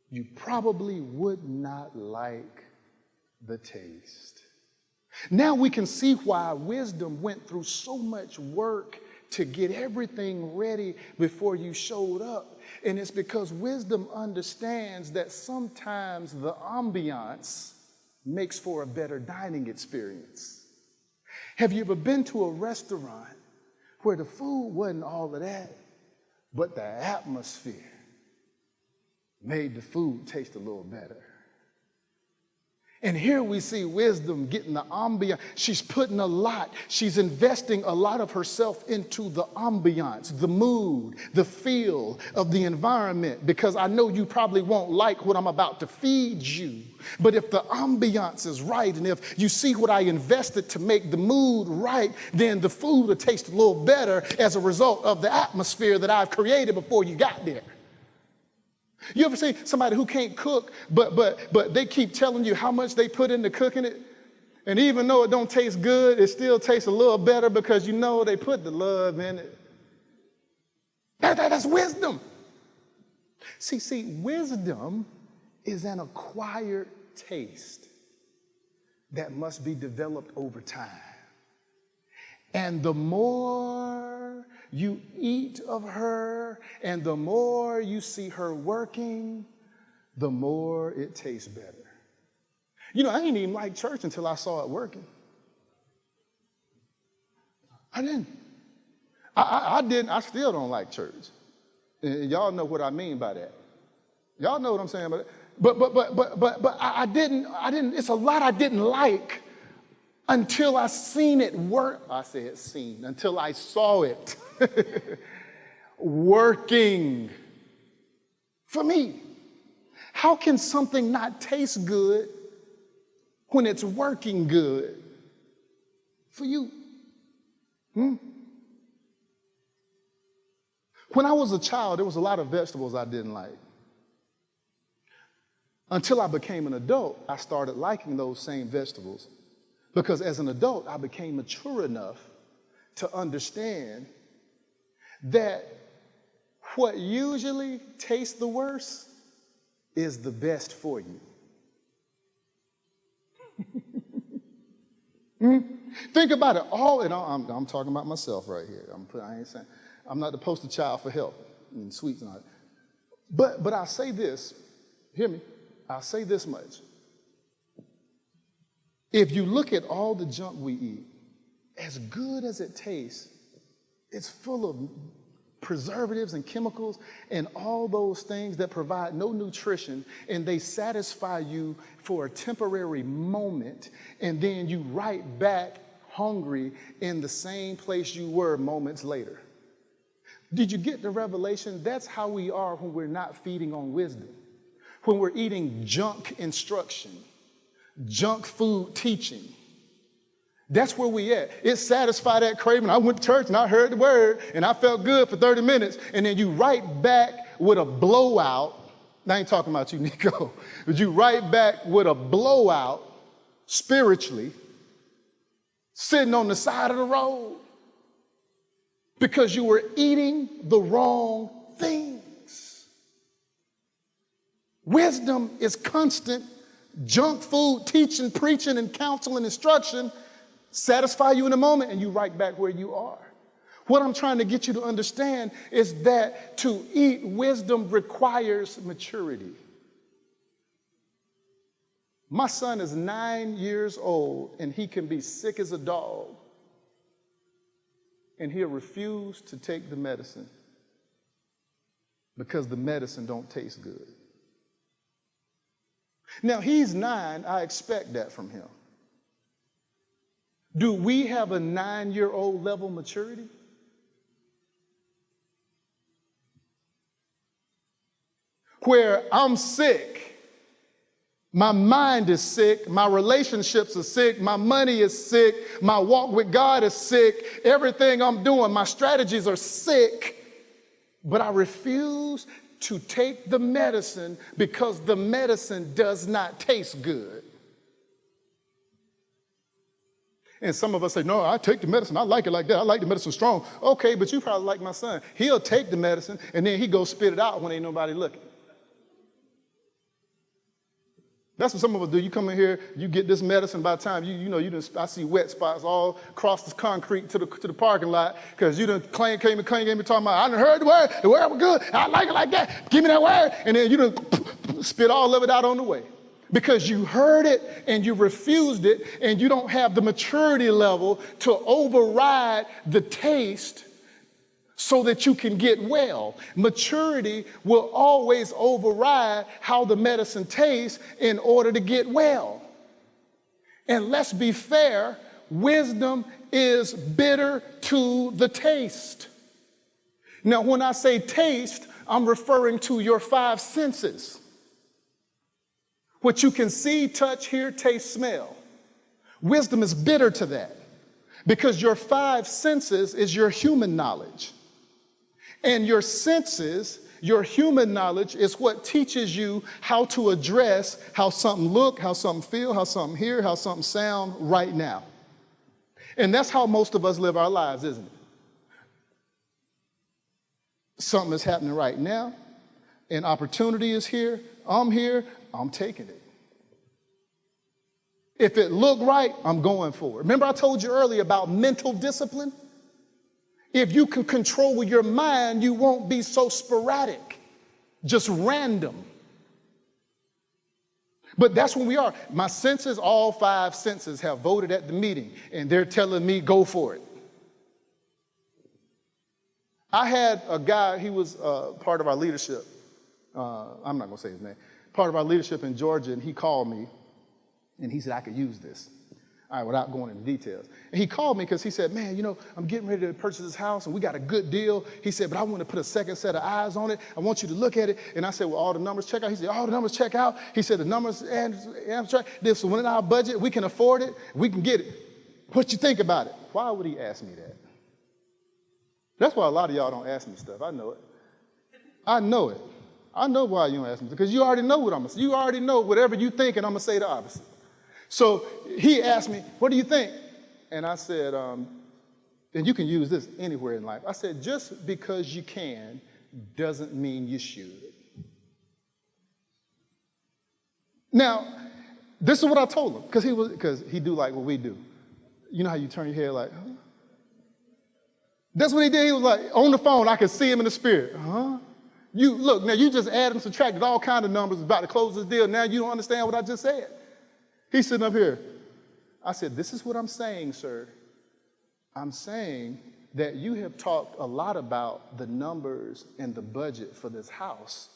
you probably would not like the taste? Now we can see why wisdom went through so much work to get everything ready before you showed up. And it's because wisdom understands that sometimes the ambiance makes for a better dining experience. Have you ever been to a restaurant where the food wasn't all of that, but the atmosphere made the food taste a little better? And here we see wisdom getting the ambiance. She's putting a lot. She's investing a lot of herself into the ambiance, the mood, the feel of the environment, because I know you probably won't like what I'm about to feed you. But if the ambiance is right, and if you see what I invested to make the mood right, then the food will taste a little better as a result of the atmosphere that I've created before you got there. You ever see somebody who can't cook, but they keep telling you how much they put into cooking it? And even though it don't taste good, it still tastes a little better because you know they put the love in it. That's wisdom. See, wisdom is an acquired taste that must be developed over time. And the more you eat of her and the more you see her working, the more it tastes better. You know, I didn't even like church until I saw it working. I didn't. I didn't. I still don't like church. And y'all know what I mean by that. Y'all know what I'm saying about it. But I didn't. It's a lot I didn't like until I seen it work. I said seen, until I saw it working for me. How can something not taste good when it's working good for you? When I was a child, there was a lot of vegetables I didn't like. Until I became an adult, I started liking those same vegetables. Because as an adult, I became mature enough to understand that what usually tastes the worst is the best for you. Think about it. I'm talking about myself right here. I'm not the poster child for health and sweets and all that. But I'll say this. Hear me. I'll say this much. If you look at all the junk we eat, as good as it tastes, it's full of preservatives and chemicals and all those things that provide no nutrition, and they satisfy you for a temporary moment, and then you right back hungry in the same place you were moments later. Did you get the revelation? That's how we are when we're not feeding on wisdom. when we're eating junk instruction, junk food teaching. That's where we at. It satisfied that craving. I went to church and I heard the word and I felt good for 30 minutes. And then you right back with a blowout. I ain't talking about you, Nico. But you right back with a blowout spiritually, sitting on the side of the road because you were eating the wrong things. Wisdom is constant. Junk food, teaching, preaching, and counseling, instruction satisfy you in a moment and you right back where you are. What I'm trying to get you to understand is that to eat wisdom requires maturity. My son is 9 years old and he can be sick as a dog and he'll refuse to take the medicine because the medicine don't taste good. Now, he's 9. I expect that from him. Do we have a 9-year-old level maturity? Where I'm sick, my mind is sick, my relationships are sick, my money is sick, my walk with God is sick, everything I'm doing, my strategies are sick, but I refuse to take the medicine because the medicine does not taste good. And some of us say, no, I take the medicine. I like it like that. I like the medicine strong. Okay, but you probably like my son. He'll take the medicine and then he goes spit it out when ain't nobody looking. That's what some of us do. You come in here, you get this medicine. By the time I see wet spots all across the concrete to the parking lot because you done came me talking about, I done heard the word was good, I like it like that, give me that word, and then you done spit all of it out on the way because you heard it and you refused it and you don't have the maturity level to override the taste so that you can get well. Maturity will always override how the medicine tastes in order to get well. And let's be fair, wisdom is bitter to the taste. Now, when I say taste, I'm referring to your 5 senses. What you can see, touch, hear, taste, smell. Wisdom is bitter to that because your 5 senses is your human knowledge. And your senses, your human knowledge, is what teaches you how to address how something look, how something feel, how something hear, how something sound right now. And that's how most of us live our lives, isn't it? Something is happening right now, and opportunity is here, I'm taking it. If it look right, I'm going for it. Remember I told you earlier about mental discipline? If you can control your mind, you won't be so sporadic, just random. But that's when we are. My senses, all 5 senses have voted at the meeting, and they're telling me, go for it. I had a guy, he was part of our leadership. I'm not going to say his name. Part of our leadership in Georgia, and he called me, and he said, I could use this. All right, without going into details. And he called me because he said, man, I'm getting ready to purchase this house and we got a good deal. He said, but I want to put a second set of eyes on it. I want you to look at it. And I said, well, all the numbers check out. He said, all the numbers check out. He said, the numbers and check. This is within our budget. We can afford it. We can get it. What you think about it? Why would he ask me that? That's why a lot of y'all don't ask me stuff. I know it. I know it. I know why you don't ask me, because you already know what I'm going to say. You already know whatever you think, and I'm going to say the opposite. So he asked me, what do you think? And I said, and you can use this anywhere in life. I said, just because you can doesn't mean you should. Now, this is what I told him, because he do like what we do. You know how you turn your head like, huh? That's what he did. He was like, on the phone, I could see him in the spirit. Huh? You look, now you just added and subtracted all kinds of numbers about to close this deal. Now you don't understand what I just said. He's sitting up here. I said, this is what I'm saying, sir. I'm saying that you have talked a lot about the numbers and the budget for this house.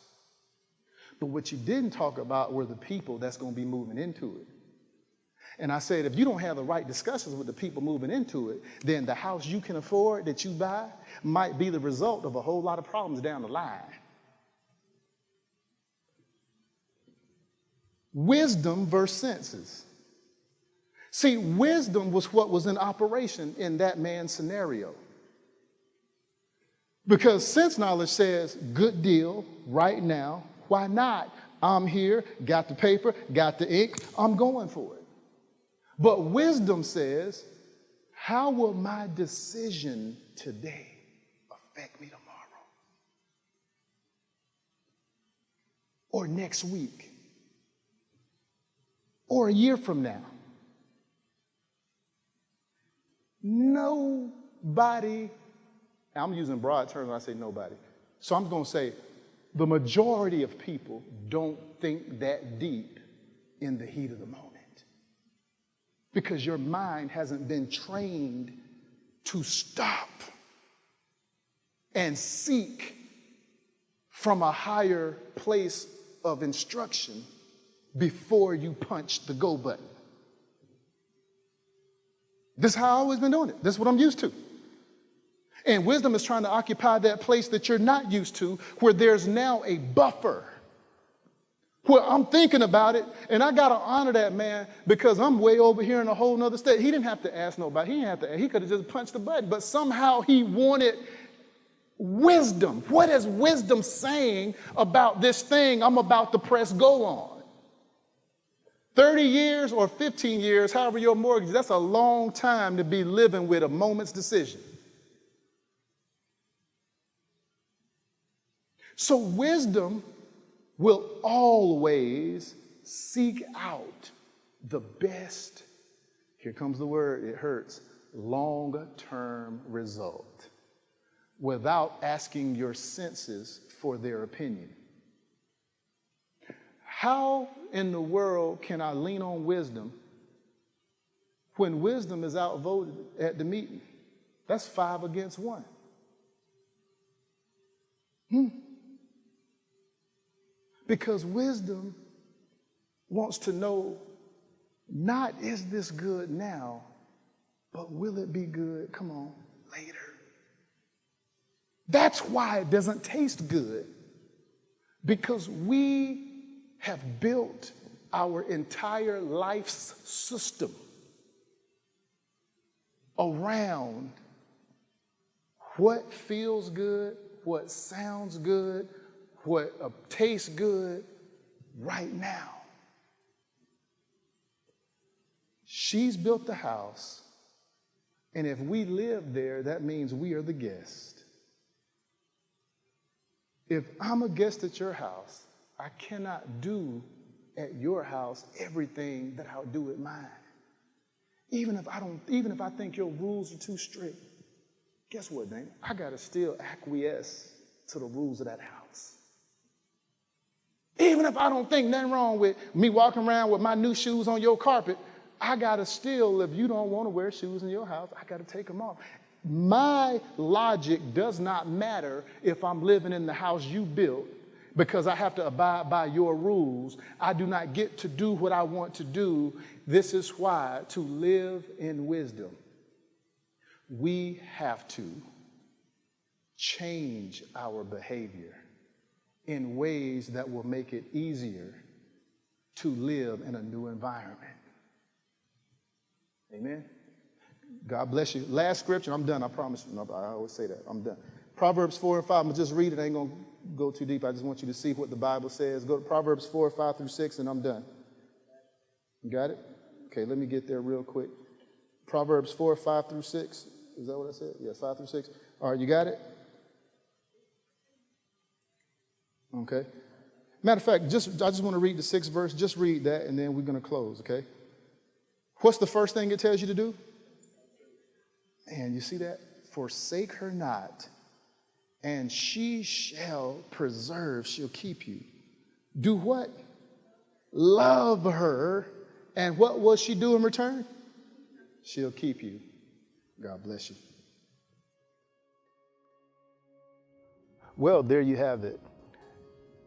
But what you didn't talk about were the people that's going to be moving into it. And I said, if you don't have the right discussions with the people moving into it, then the house you can afford that you buy might be the result of a whole lot of problems down the line. Wisdom versus senses. See, wisdom was what was in operation in that man's scenario. Because sense knowledge says, good deal, right now, why not? I'm here, got the paper, got the ink, I'm going for it. But wisdom says, how will my decision today affect me tomorrow? Or next week? Or a year from now? Nobody, I'm using broad terms when I say nobody. So I'm going to say the majority of people don't think that deep in the heat of the moment. Because your mind hasn't been trained to stop and seek from a higher place of instruction before you punch the go button. This is how I've always been doing it. This is what I'm used to. And wisdom is trying to occupy that place that you're not used to, where there's now a buffer. Where I'm thinking about it, and I got to honor that man because I'm way over here in a whole nother state. He didn't have to ask nobody. He didn't have to. He could have just punched the button, but somehow he wanted wisdom. What is wisdom saying about this thing I'm about to press go on? 30 years or 15 years, however your mortgage, that's a long time to be living with a moment's decision. So wisdom will always seek out the best, here comes the word, it hurts, long-term result without asking your senses for their opinion. How in the world can I lean on wisdom when wisdom is outvoted at the meeting? That's 5 against 1. Because wisdom wants to know, not is this good now, but will it be good, come on, later. That's why it doesn't taste good. Because we have built our entire life's system around what feels good, what sounds good, what tastes good right now. She's built the house, and if we live there, that means we are the guest. If I'm a guest at your house, I cannot do at your house everything that I'll do at mine. Even if I think your rules are too strict, guess what, Dana? I gotta still acquiesce to the rules of that house. Even if I don't think nothing wrong with me walking around with my new shoes on your carpet, I gotta still, if you don't want to wear shoes in your house, I gotta take them off. My logic does not matter if I'm living in the house you built because I have to abide by your rules. I do not get to do what I want to do. This is why, to live in wisdom, we have to change our behavior in ways that will make it easier to live in a new environment. Amen? God bless you. Last scripture, I'm done, I promise you. I always say that, I'm done. Proverbs 4 and 5, I'm going to just read it. I ain't going to go too deep. I just want you to see what the Bible says. Go to Proverbs 4, 5 through 6, and I'm done. You got it? Okay, let me get there real quick. Proverbs 4, 5 through 6. Is that what I said? Yeah, 5 through 6. All right, you got it? Okay. Matter of fact, I just want to read the 6th verse. Just read that, and then we're going to close, okay? What's the first thing it tells you to do? And you see that? Forsake her not, and she shall preserve, she'll keep you. Do what? Love her, and what will she do in return? She'll keep you. God bless you. Well, there you have it.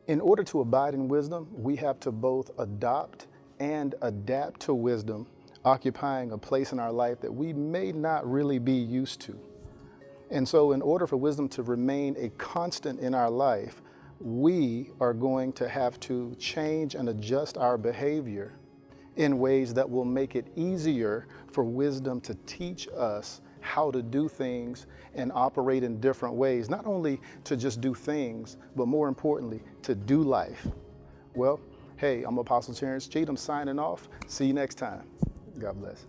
In order to abide in wisdom, we have to both adopt and adapt to wisdom, occupying a place in our life that we may not really be used to. And so in order for wisdom to remain a constant in our life, we are going to have to change and adjust our behavior in ways that will make it easier for wisdom to teach us how to do things and operate in different ways, not only to just do things, but more importantly, to do life. Well, hey, I'm Apostle Terrence Cheatham signing off. See you next time. God bless.